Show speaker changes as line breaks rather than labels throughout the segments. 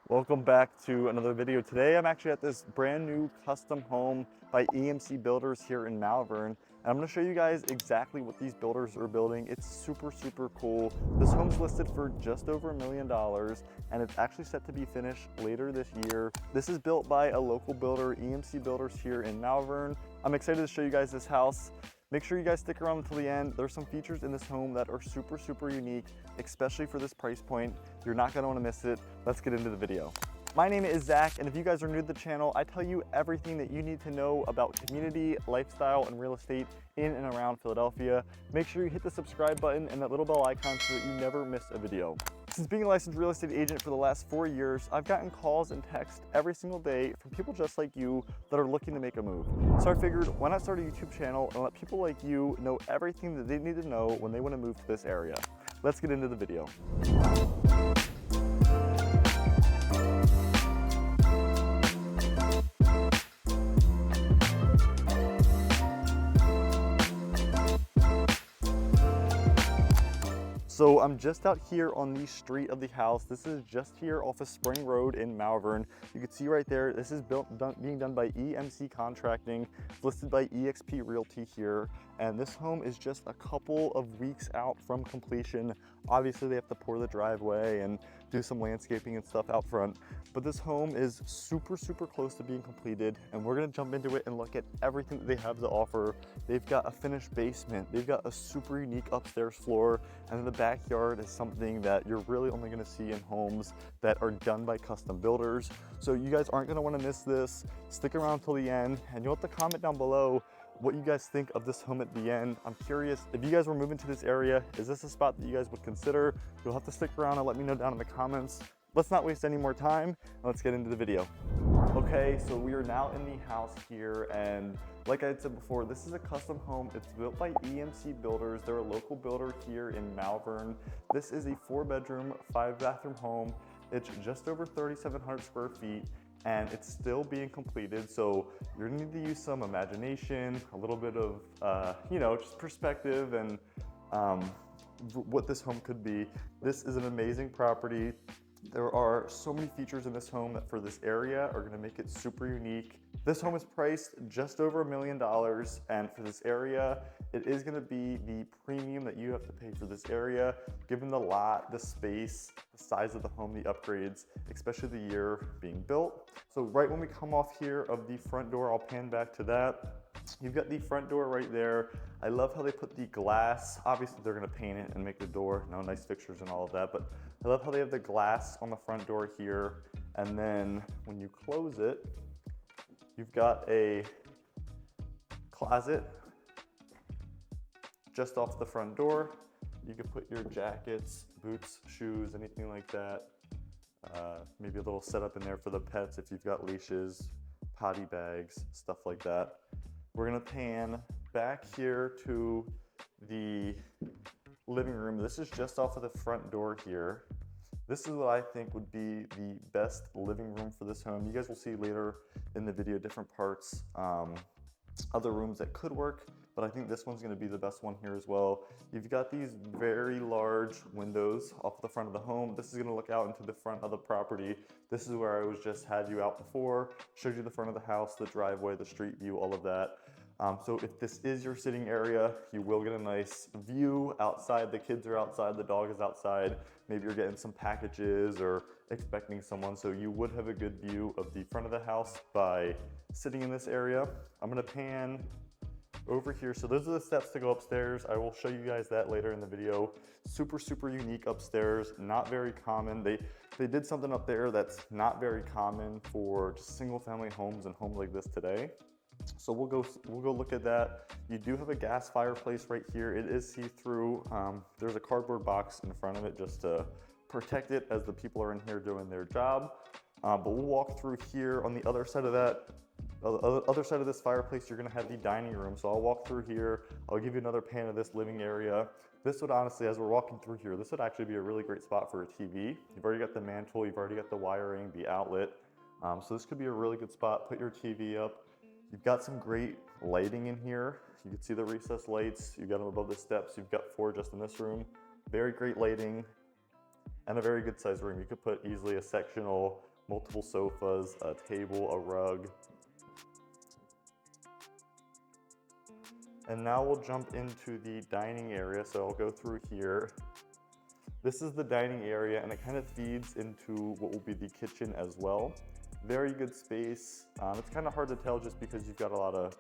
Welcome back to another video. Today I'm actually at this brand new custom home by EMC Builders here in Malvern. And I'm gonna show you guys exactly what these builders are building. It's super cool. This home's listed for just over $1 million and it's actually set to be finished later this year. This is built by a local builder, EMC Builders here in Malvern. I'm excited to show you guys this house. Make sure you guys stick around until the end. There's some features in this home that are super unique, especially for this price point. You're not gonna wanna miss it. Let's get into the video. My name is Zach, and if you guys are new to the channel, I tell you everything that you need to know about community, lifestyle, and real estate in and around Philadelphia. Make sure you hit the subscribe button and that little bell icon so that you never miss a video. Since being a licensed real estate agent for the last 4 years, I've gotten calls and texts every single day from people just like you that are looking to make a move. So I figured, why not start a YouTube channel and let people like you know everything that they need to know when they want to move to this area. Let's get into the video. So I'm just out here on the street of the house. This is just here off of Spring Road in Malvern. You can see right there, this is being done by EMC Contracting. It's listed by eXp Realty here. And this home is just a couple of weeks out from completion. Obviously they have to pour the driveway and do some landscaping and stuff out front. But this home is super close to being completed. And we're gonna jump into it and look at everything that they have to offer. They've got a finished basement. They've got a super unique upstairs floor. And then the backyard is something that you're really only gonna see in homes that are done by custom builders. So you guys aren't gonna wanna miss this. Stick around till the end and you'll have to comment down below what you guys think of this home at the end. I'm curious, if you guys were moving to this area, is this a spot that you guys would consider? You'll have to stick around and let me know down in the comments. Let's not waste any more time and let's get into the video. Okay, so we are now in the house here, and like I had said before, this is a custom home. It's built by EMC Builders. They're a local builder here in Malvern. This is a 4-bedroom, 5-bathroom home. It's just over 3,700 square feet, and it's still being completed. So you're gonna need to use some imagination, a little bit of, just perspective and what this home could be. This is an amazing property. There are so many features in this home that for this area are gonna make it super unique. This home is priced just over $1 million, and for this area, it is gonna be the premium that you have to pay for this area, given the lot, the space, the size of the home, the upgrades, especially the year being built. So right when we come off here of the front door, I'll pan back to that. You've got the front door right there. I love how they put the glass. Obviously they're gonna paint it and make the door, nice fixtures and all of that, but I love how they have the glass on the front door here. And then when you close it, you've got a closet just off the front door. You can put your jackets, boots, shoes, anything like that. Maybe a little setup in there for the pets if you've got leashes, potty bags, stuff like that. We're gonna pan back here to the living room. This is just off of the front door here. This is what I think would be the best living room for this home. You guys will see later in the video different parts, other rooms that could work, but I think this one's gonna be the best one here as well. You've got these very large windows off the front of the home. This is gonna look out into the front of the property. This is where I was just had you out before, showed you the front of the house, the driveway, the street view, all of that. So if this is your sitting area, you will get a nice view outside. The kids are outside, the dog is outside. Maybe you're getting some packages or expecting someone. So you would have a good view of the front of the house by sitting in this area. I'm gonna pan over here. So those are the steps to go upstairs. I will show you guys that later in the video. Super unique upstairs, not very common. They did something up there that's not very common for just single family homes and homes like this today. So we'll go look at that. You do have a gas fireplace right here. It is see-through. There's a cardboard box in front of it just to protect it as the people are in here doing their job. But we'll walk through here. On the other side of that, other side of this fireplace, you're gonna have the dining room. So I'll walk through here. I'll give you another pan of this living area. This would honestly, as we're walking through here, this would actually be a really great spot for a TV. You've already got the mantle, you've already got the wiring, the outlet. So this could be a really good spot. Put your TV up. You've got some great lighting in here. You can see the recessed lights. You've got them above the steps. You've got 4 just in this room. Very great lighting and a very good sized room. You could put easily a sectional multiple sofas, a table, a rug. And now we'll jump into the dining area. So I'll go through here. This is the dining area, and it kind of feeds into what will be the kitchen as well. Very good space. It's kind of hard to tell just because you've got a lot of,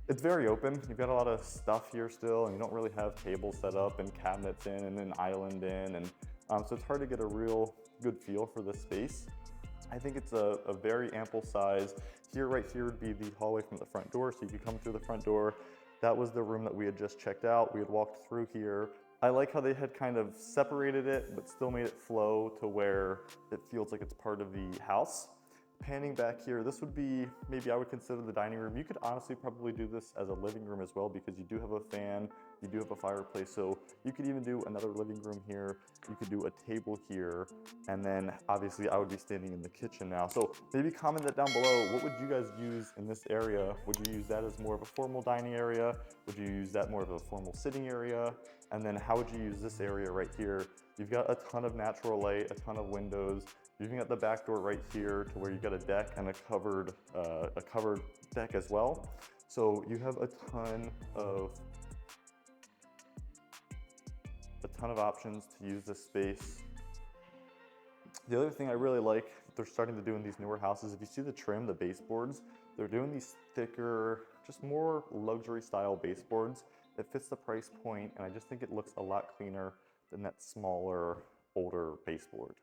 it's very open. You've got a lot of stuff here still, and you don't really have tables set up and cabinets in and an island in. And so it's hard to get a real good feel for the space. I think it's a very ample size. Here, right here would be the hallway from the front door. So you could come through the front door. That was the room that we had just checked out. We had walked through here. I like how they had kind of separated it, but still made it flow to where it feels like it's part of the house. Panning back here, this would be, maybe I would consider the dining room. You could honestly probably do this as a living room as well, because you do have a fan, you do have a fireplace, so you could even do another living room here. You could do a table here, and then obviously I would be standing in the kitchen now. So maybe comment that down below. What would you guys use in this area? Would you use that as more of a formal dining area? Would you use that more of a formal sitting area? And then how would you use this area right here? You've got a ton of natural light, a ton of windows. You've even got the back door right here to where you've got a deck and a covered deck as well. So you have a ton of options to use this space. The other thing I really like they're starting to do in these newer houses, if you see the trim, the baseboards, they're doing these thicker, just more luxury style baseboards. It fits the price point, and I just think it looks a lot cleaner than that smaller, older baseboard.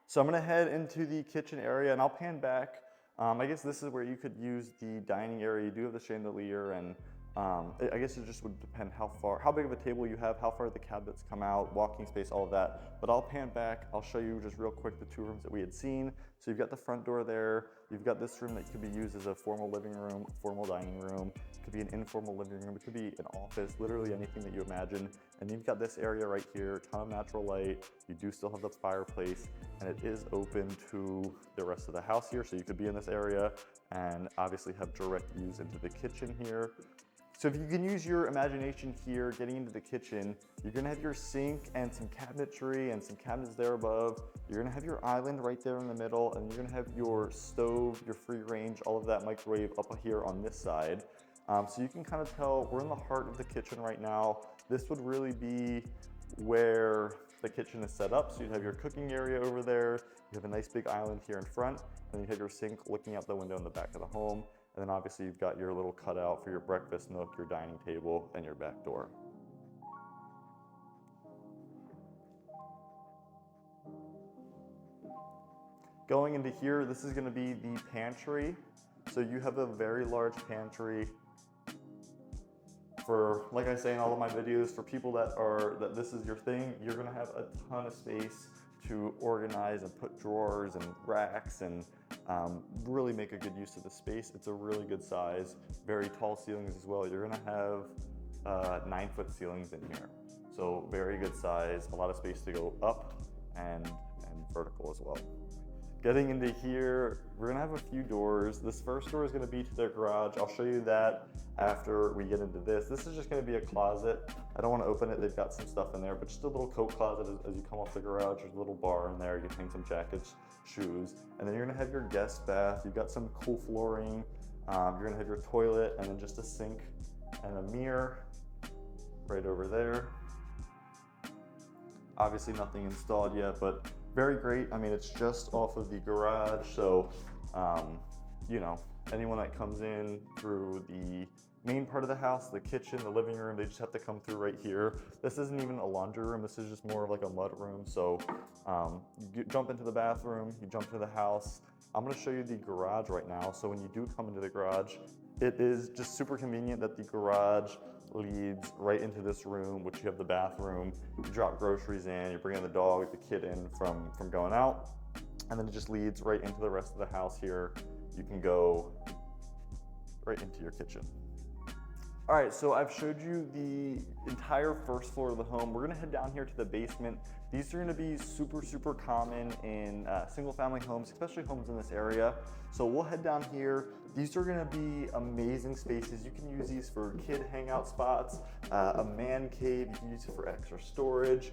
So I'm gonna head into the kitchen area and I'll pan back. I guess this is where you could use the dining area. You do have the chandelier, and I guess it just would depend how big of a table you have, how far the cabinets come out, walking space, all of that. But I'll pan back, I'll show you just real quick the two rooms that we had seen. So you've got the front door there, you've got this room that could be used as a formal living room, formal dining room, it could be an informal living room, it could be an office, literally anything that you imagine. And you've got this area right here, ton of natural light, you do still have the fireplace, and it is open to the rest of the house here. So you could be in this area and obviously have direct views into the kitchen here. So if you can use your imagination here, getting into the kitchen, you're gonna have your sink and some cabinetry and some cabinets there above. You're gonna have your island right there in the middle, and you're gonna have your stove, your free range, all of that microwave up here on this side. So you can kind of tell we're in the heart of the kitchen right now. This would really be where the kitchen is set up. So you'd have your cooking area over there, you have a nice big island here in front, and you have your sink looking out the window in the back of the home. And then obviously you've got your little cutout for your breakfast nook, your dining table, and your back door. Going into here, this is gonna be the pantry. So you have a very large pantry. For, like I say in all of my videos, for people that this is your thing, you're gonna have a ton of space to organize and put drawers and racks and really make a good use of the space. It's a really good size, very tall ceilings as well. You're gonna have 9-foot ceilings in here. So very good size, a lot of space to go up and vertical as well. Getting into here, we're gonna have a few doors. This first door is gonna be to their garage. I'll show you that after we get into this. This is just gonna be a closet. I don't wanna open it, they've got some stuff in there, but just a little coat closet as you come off the garage. There's a little bar in there, you can hang some jackets, shoes, and then you're gonna have your guest bath. You've got some cool flooring. You're gonna have your toilet, and then just a sink and a mirror right over there. Obviously nothing installed yet, but very great. I mean, it's just off of the garage, so you know, anyone that comes in through the main part of the house, the kitchen, the living room, they just have to come through right here. This isn't even a laundry room, this is just more of like a mud room. So you jump into the bathroom, you jump into the house. I'm gonna show you the garage right now. So when you do come into the garage, it is just super convenient that the garage leads right into this room, which you have the bathroom. You drop groceries in, you're bringing the dog, the kid in from going out, and then it just leads right into the rest of the house here. You can go right into your kitchen. All right, so I've showed you the entire first floor of the home. We're gonna head down here to the basement. These are gonna be super common in single family homes, especially homes in this area. So we'll head down here. These are gonna be amazing spaces. You can use these for kid hangout spots, a man cave. You can use it for extra storage.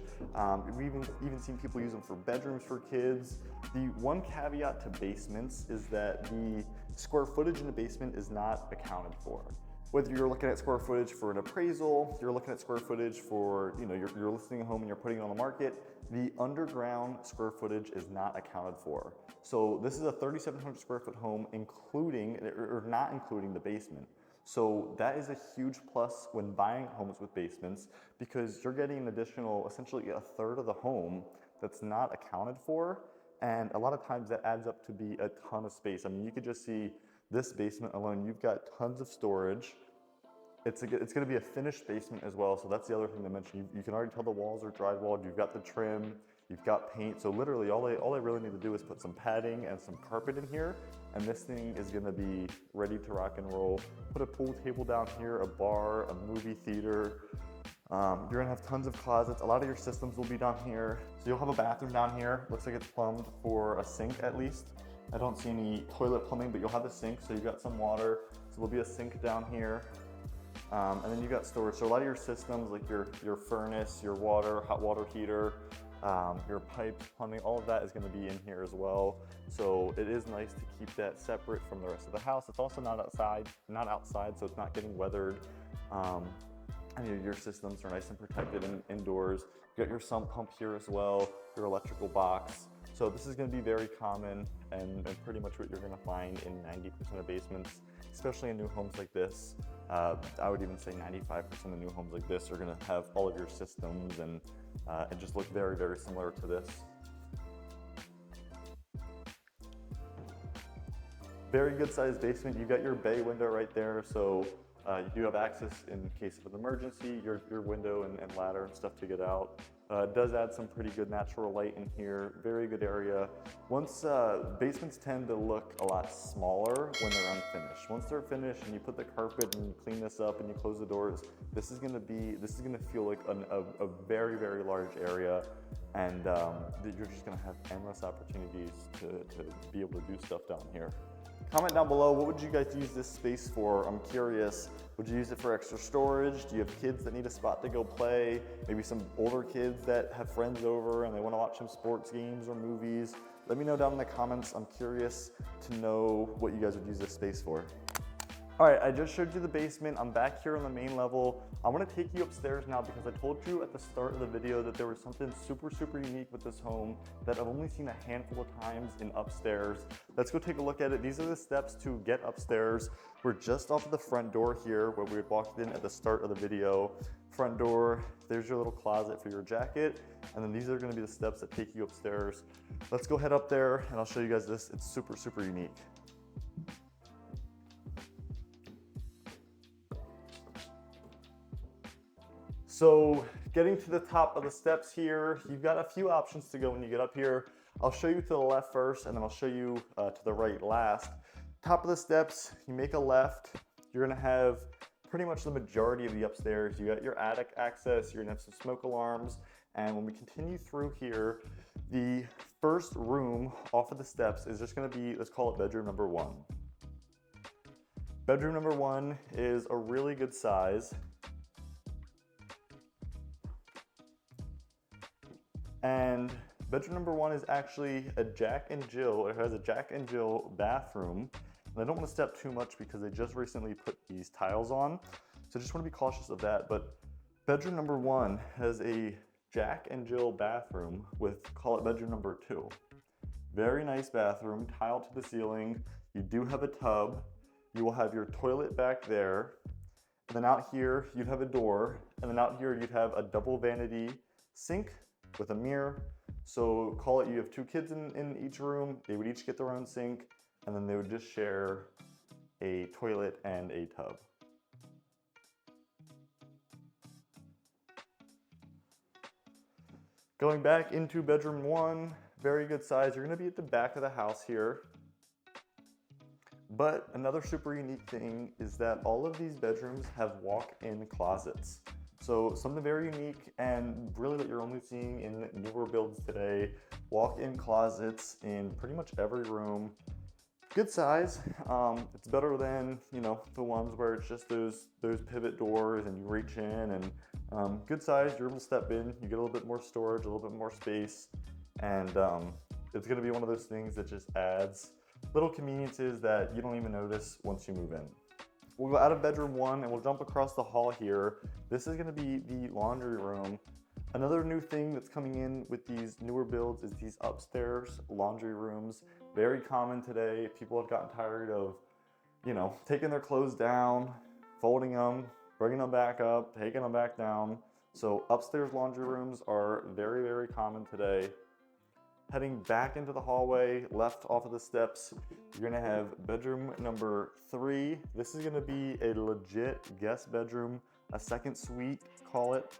We've even seen people use them for bedrooms for kids. The one caveat to basements is that the square footage in the basement is not accounted for. Whether you're looking at square footage for an appraisal, you're looking at square footage for, you're listing a home and you're putting it on the market, the underground square footage is not accounted for. So this is a 3,700 square foot home, including, or not including the basement. So that is a huge plus when buying homes with basements, because you're getting an additional, essentially a third of the home that's not accounted for. And a lot of times that adds up to be a ton of space. I mean, you could just see this basement alone, you've got tons of storage. It's gonna be a finished basement as well, so that's the other thing to mention. You can already tell the walls are drywalled, you've got the trim, you've got paint, so literally all I really need to do is put some padding and some carpet in here, and this thing is gonna be ready to rock and roll. Put a pool table down here, a bar, a movie theater. You're gonna have tons of closets. A lot of your systems will be down here. So you'll have a bathroom down here. Looks like it's plumbed for a sink at least. I don't see any toilet plumbing, but you'll have a sink, so you've got some water. So there'll be a sink down here. And then you've got storage. So a lot of your systems, like your furnace, your water, hot water heater, your pipes, plumbing, all of that is gonna be in here as well. So it is nice to keep that separate from the rest of the house. It's also not outside, so it's not getting weathered. And your systems are nice and protected indoors. You got your sump pump here as well, your electrical box. So this is gonna be very common and pretty much what you're gonna find in 90% of basements, especially in new homes like this. I would even say 95% of new homes like this are gonna have all of your systems and just look very similar to this. Very good sized basement. You got your bay window right there, so you do have access in case of an emergency, your window and ladder and stuff to get out. It does add some pretty good natural light in here. Very good area. Once basements tend to look a lot smaller when they're unfinished. Once they're finished and you put the carpet and you clean this up and you close the doors, this is gonna feel like a very large area, and you're just gonna have endless opportunities to be able to do stuff down here. Comment down below, what would you guys use this space for? I'm curious. Would you use it for extra storage? Do you have kids that need a spot to go play? Maybe some older kids that have friends over and they want to watch some sports games or movies? Let me know down in the comments. I'm curious to know what you guys would use this space for. All right, I just showed you the basement. I'm back here on the main level. I want to take you upstairs now because I told you at the start of the video that there was something super unique with this home that I've only seen a handful of times in upstairs. Let's go take a look at it. These are the steps to get upstairs. We're just off of the front door here where we had walked in at the start of the video. Front door, there's your little closet for your jacket. And then these are going to be the steps that take you upstairs. Let's go head up there and I'll show you guys this. It's super unique. So getting to the top of the steps here, you've got a few options to go when you get up here. I'll show you to the left first and then I'll show you to the right last. Top of the steps, you make a left, you're gonna have pretty much the majority of the upstairs. You got your attic access, you're gonna have some smoke alarms, and when we continue through here, the first room off of the steps is just gonna be, let's call it bedroom number 1. Bedroom number 1 is a really good size. And bedroom number 1 is actually a Jack and Jill. It has a Jack and Jill bathroom. And I don't want to step too much because they just recently put these tiles on. So I just want to be cautious of that. But bedroom number 1 has a Jack and Jill bathroom with, call it bedroom number 2. Very nice bathroom, tile to the ceiling. You do have a tub. You will have your toilet back there. And then out here, you'd have a door. And then out here, you'd have a double vanity sink with a mirror. So call it, you have 2 kids in each room, they would each get their own sink, and then they would just share a toilet and a tub. Going back into bedroom 1, very good size. You're gonna be at the back of the house here. But another super unique thing is that all of these bedrooms have walk-in closets. So something very unique and really that you're only seeing in newer builds today, walk-in closets in pretty much every room. Good size. It's better than, you know, the ones where it's just those pivot doors and you reach in, and good size. You're able to step in, you get a little bit more storage, a little bit more space, and it's going to be one of those things that just adds little conveniences that you don't even notice once you move in. We'll go out of bedroom 1 and we'll jump across the hall here. This is going to be the laundry room. Another new thing that's coming in with these newer builds is these upstairs laundry rooms. Very common today. People have gotten tired of, you know, taking their clothes down, folding them, bringing them back up, taking them back down. So upstairs laundry rooms are very, very common today. Heading back into the hallway, left off of the steps, you're gonna have bedroom number 3. This is gonna be a legit guest bedroom, a second suite, call it.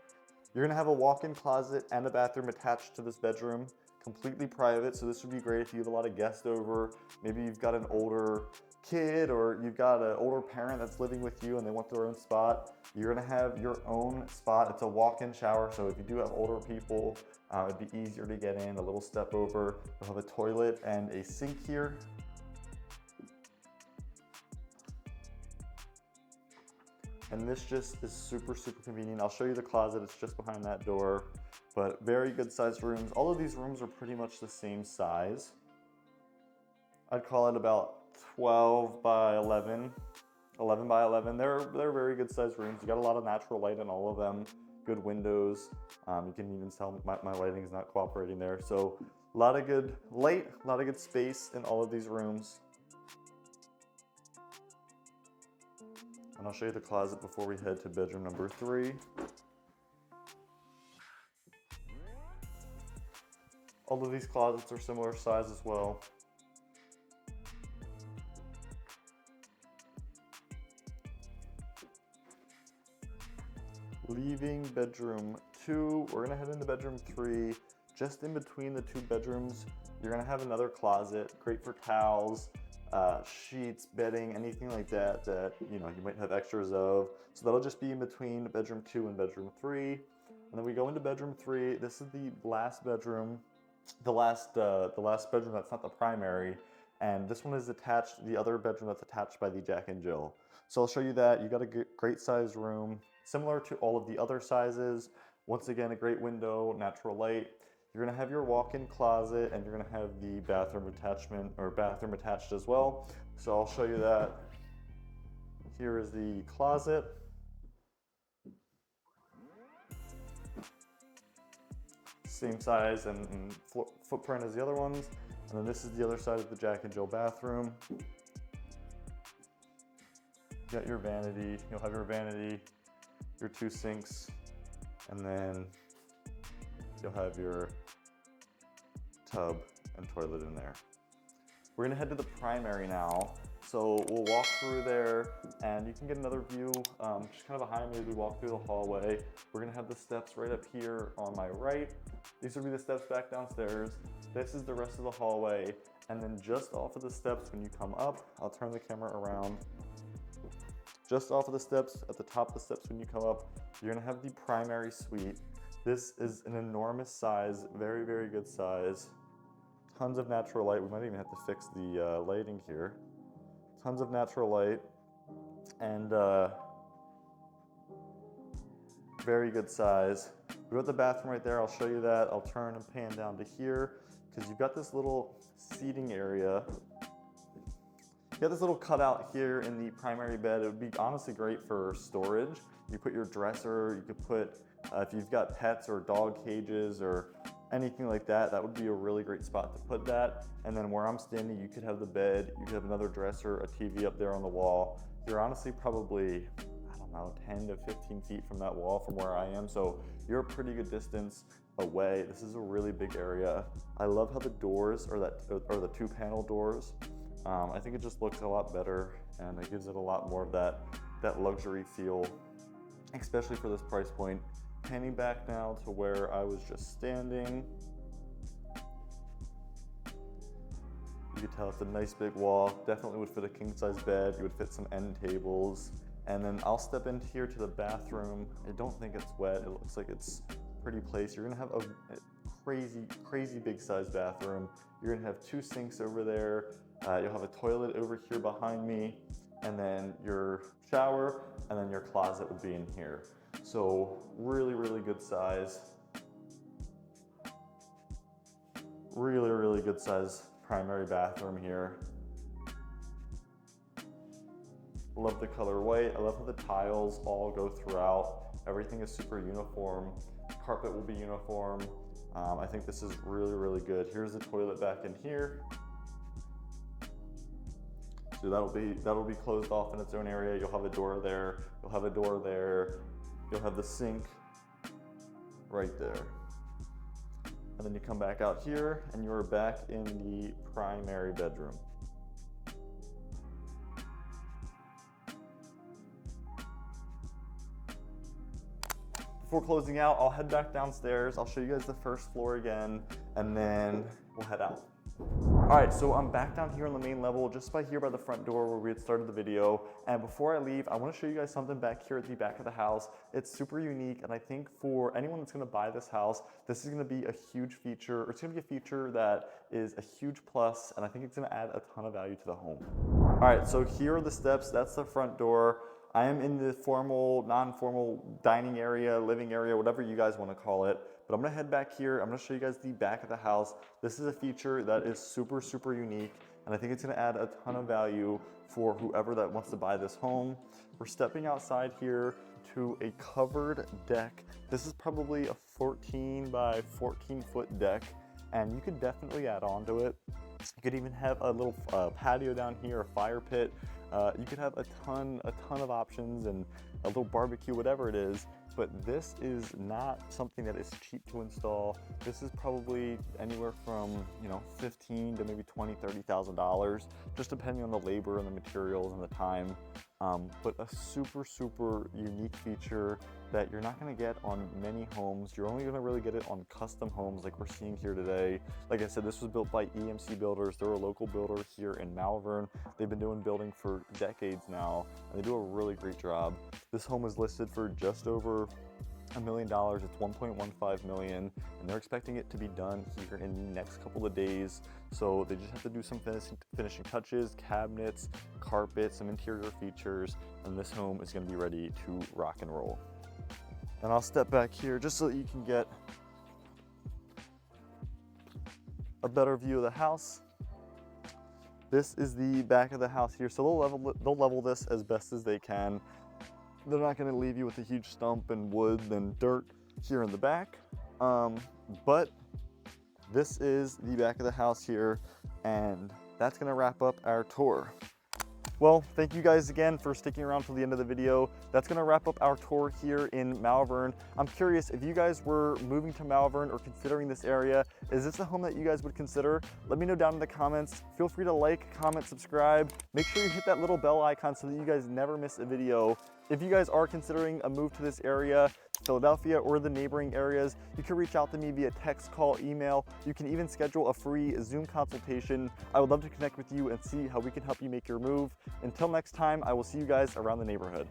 You're gonna have a walk-in closet and a bathroom attached to this bedroom, completely private. So this would be great if you have a lot of guests over. Maybe you've got an older kid or you've got an older parent that's living with you and they want their own spot. You're gonna have your own spot. It's a walk-in shower, so if you do have older people, it'd be easier to get in, a little step over. You'll have a toilet and a sink here. And this just is super, super convenient. I'll show you the closet, it's just behind that door, but very good sized rooms. All of these rooms are pretty much the same size. I'd call it about 12 by 11, 11 by 11. They're very good sized rooms. You got a lot of natural light in all of them, good windows. You can even tell my lighting is not cooperating there. So a lot of good light, a lot of good space in all of these rooms. And I'll show you the closet before we head to bedroom number 3. All of these closets are similar size as well. Leaving bedroom 2, we're gonna head into bedroom 3. Just in between the 2 bedrooms, you're gonna have another closet, great for towels, sheets, bedding, anything like that that you know you might have extras of. So that'll just be in between bedroom 2 and bedroom 3. And then we go into bedroom 3. This is the last bedroom, the last bedroom that's not the primary, and this one is attached. The other bedroom that's attached by the Jack and Jill. So I'll show you that. You got a great sized room, similar to all of the other sizes. Once again, a great window, natural light. You're gonna have your walk-in closet and you're gonna have the bathroom attachment or bathroom attached as well. So I'll show you that. Here is the closet. Same size and footprint as the other ones. And then this is the other side of the Jack and Jill bathroom. You got your vanity, you'll have your vanity, your 2 sinks, and then you'll have your tub and toilet in there. We're gonna head to the primary now. So we'll walk through there and you can get another view, just kind of behind me as we walk through the hallway. We're gonna have the steps right up here on my right. These will be the steps back downstairs. This is the rest of the hallway. And then just off of the steps when you come up, I'll turn the camera around. Just off of the steps, at the top of the steps when you come up, you're gonna have the primary suite. This is an enormous size, very, very good size. Tons of natural light. We might even have to fix the lighting here. Tons of natural light and very good size. We got the bathroom right there. I'll show you that. I'll turn and pan down to here because you've got this little seating area. You got this little cutout here in the primary bed. It would be honestly great for storage. You put your dresser, you could put, if you've got pets or dog cages or anything like that, that would be a really great spot to put that. And then where I'm standing, you could have the bed, you could have another dresser, a TV up there on the wall. You're honestly probably, I don't know, 10 to 15 feet from that wall from where I am. So you're a pretty good distance away. This is a really big area. I love how the doors are the 2 panel doors. I think it just looks a lot better and it gives it a lot more of that luxury feel, especially for this price point. Panning back now to where I was just standing. You can tell it's a nice big wall. Definitely would fit a king size bed. You would fit some end tables. And then I'll step in here to the bathroom. I don't think it's wet. It looks like it's a pretty place. You're gonna have a crazy big size bathroom. You're gonna have 2 sinks over there. You'll have a toilet over here behind me, and then your shower, and then your closet would be in here. So really good size. Really good size primary bathroom here. Love the color white. I love how the tiles all go throughout. Everything is super uniform. Carpet will be uniform. I think this is really good. Here's the toilet back in here. So that'll be closed off in its own area. You'll have a door there. You'll have a door there. You'll have the sink right there. And then you come back out here and you're back in the primary bedroom. Before closing out, I'll head back downstairs. I'll show you guys the first floor again, and then we'll head out. All right, so I'm back down here on the main level, just by here by the front door where we had started the video. And before I leave, I wanna show you guys something back here at the back of the house. It's super unique, and I think for anyone that's gonna buy this house, this is gonna be a huge feature, or it's gonna be a feature that is a huge plus, and I think it's gonna add a ton of value to the home. All right, so here are the steps. That's the front door. I am in the formal, non-formal dining area, living area, whatever you guys wanna call it. But I'm gonna head back here. I'm gonna show you guys the back of the house. This is a feature that is super unique, and I think it's gonna add a ton of value for whoever that wants to buy this home. We're stepping outside here to a covered deck. This is probably a 14 by 14 foot deck, and you could definitely add on to it. You could even have a little patio down here, a fire pit. You could have a ton of options and a little barbecue, whatever it is. But this is not something that is cheap to install. This is probably anywhere from, you know, $15,000 to maybe $20,000, $30,000, just depending on the labor and the materials and the time. But a super unique feature that you're not gonna get on many homes. You're only gonna really get it on custom homes like we're seeing here today. Like I said, this was built by EMC Builders. They're a local builder here in Malvern. They've been doing building for decades now, and they do a really great job. This home is listed for just over $1 million. It's 1.15 million, and they're expecting it to be done here in the next couple of days. So they just have to do some finishing touches, cabinets, carpet, some interior features, and this home is gonna be ready to rock and roll. And I'll step back here just so that you can get a better view of the house. This is the back of the house here. So they'll level this as best as they can. They're not gonna leave you with a huge stump and wood and dirt here in the back. But this is the back of the house here, and that's gonna wrap up our tour. Well, thank you guys again for sticking around till the end of the video. That's gonna wrap up our tour here in Malvern. I'm curious, if you guys were moving to Malvern or considering this area, is this a home that you guys would consider? Let me know down in the comments. Feel free to like, comment, subscribe. Make sure you hit that little bell icon so that you guys never miss a video. If you guys are considering a move to this area, Philadelphia or the neighboring areas, you can reach out to me via text, call, email. You can even schedule a free Zoom consultation. I would love to connect with you and see how we can help you make your move. Until next time, I will see you guys around the neighborhood.